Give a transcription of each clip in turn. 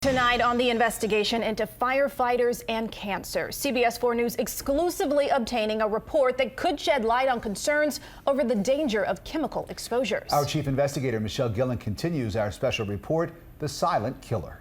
Tonight on the investigation into firefighters and cancer, CBS 4 News exclusively obtaining a report that could shed light on concerns over the danger of chemical exposures. Our chief investigator, Michelle Gillen, continues our special report, The Silent Killer.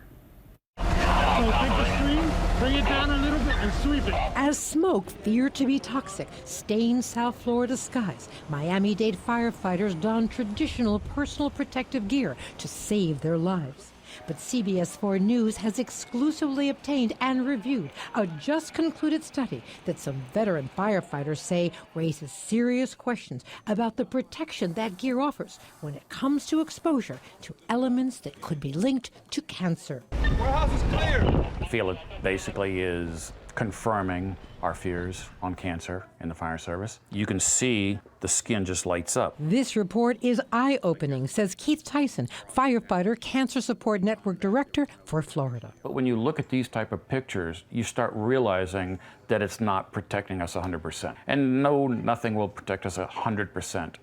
So take the stream, bring it down a little bit and sweep it. As smoke feared to be toxic stained South Florida skies, Miami-Dade firefighters donned traditional personal protective gear to save their lives. But CBS 4 News has exclusively obtained and reviewed a just-concluded study that some veteran firefighters say raises serious questions about the protection that gear offers when it comes to exposure to elements that could be linked to cancer. Warehouse is clear. I feel it basically is confirming our fears on cancer in the fire service. You can see the skin just lights up. This report is eye-opening, says Keith Tyson, firefighter Cancer Support Network Director for Florida. But when you look at these type of pictures, you start realizing that it's not protecting us 100%. And no, nothing will protect us 100%.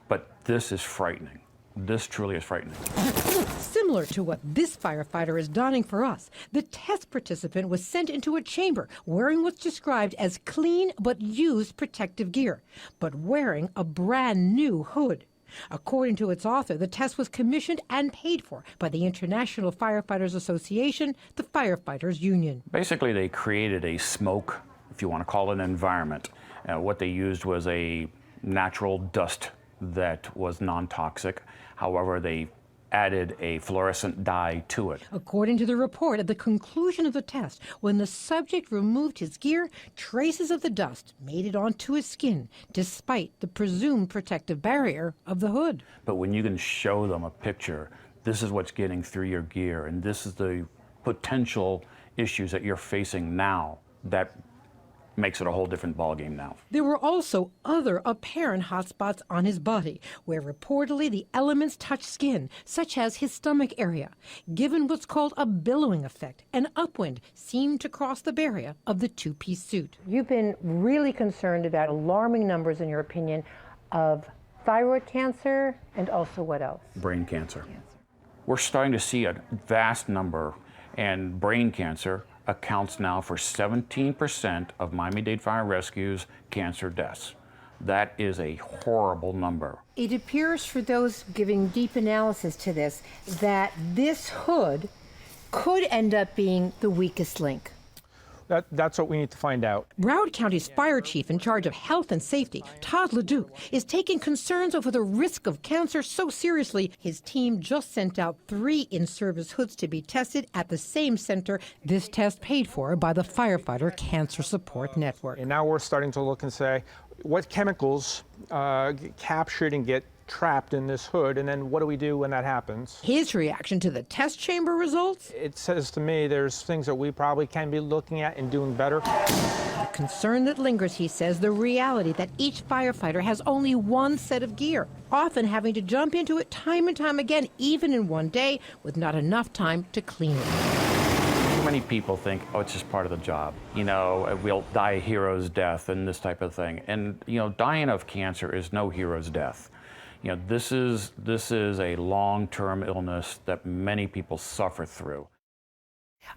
But this is frightening. This truly is frightening. Similar to what this firefighter is donning for us, the test participant was sent into a chamber wearing what's described as clean but used protective gear, but wearing a brand new hood. According to its author, the test was commissioned and paid for by the International Firefighters Association, the Firefighters Union. Basically, they created a smoke, if you want to call it an environment. What they used was a natural dust that was non-toxic. However, they added a fluorescent dye to it. According to the report, at the conclusion of the test, when the subject removed his gear, traces of the dust made it onto his skin, despite the presumed protective barrier of the hood. But when you can show them a picture, this is what's getting through your gear, and this is the potential issues that you're facing now, that makes it a whole different ballgame now. There were also other apparent hotspots on his body, where reportedly the elements touched skin, such as his stomach area. Given what's called a billowing effect, an upwind seemed to cross the barrier of the two-piece suit. You've been really concerned about alarming numbers, in your opinion, of thyroid cancer and also what else? Brain cancer. We're starting to see a vast number, and brain cancer accounts now for 17% of Miami-Dade Fire Rescue's cancer deaths. That is a horrible number. It appears, for those giving deep analysis to this, that this hood could end up being the weakest link. That's what we need to find out. Broward County's fire chief in charge of health and safety, Todd LeDuc, is taking concerns over the risk of cancer so seriously, his team just sent out 3 in-service hoods to be tested at the same center, this test paid for by the Firefighter Cancer Support Network. And now we're starting to look and say, what chemicals get captured and get trapped in this hood, and then what do we do when that happens? His reaction to the test chamber results? It says to me there's things that we probably can be looking at and doing better. The concern that lingers, he says, the reality that each firefighter has only one set of gear, often having to jump into it time and time again, even in one day, with not enough time to clean it. Too many people think, oh, it's just part of the job. You know, we'll die a hero's death and this type of thing. And, you know, dying of cancer is no hero's death. You know, this is a long-term illness that many people suffer through.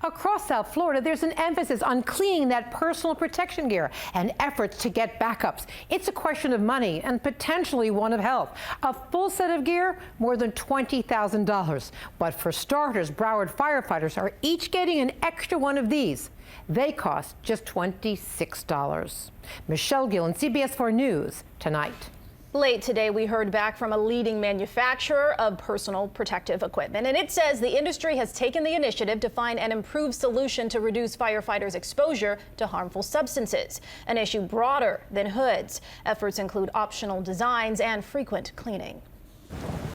Across South Florida, there's an emphasis on cleaning that personal protection gear and efforts to get backups. It's a question of money and potentially one of health. A full set of gear, more than $20,000. But for starters, Broward firefighters are each getting an extra one of these. They cost just $26. Michelle Gillen, CBS 4 News, tonight. Late today, we heard back from a leading manufacturer of personal protective equipment, and it says the industry has taken the initiative to find an improved solution to reduce firefighters' exposure to harmful substances, an issue broader than hoods. Efforts include optional designs and frequent cleaning.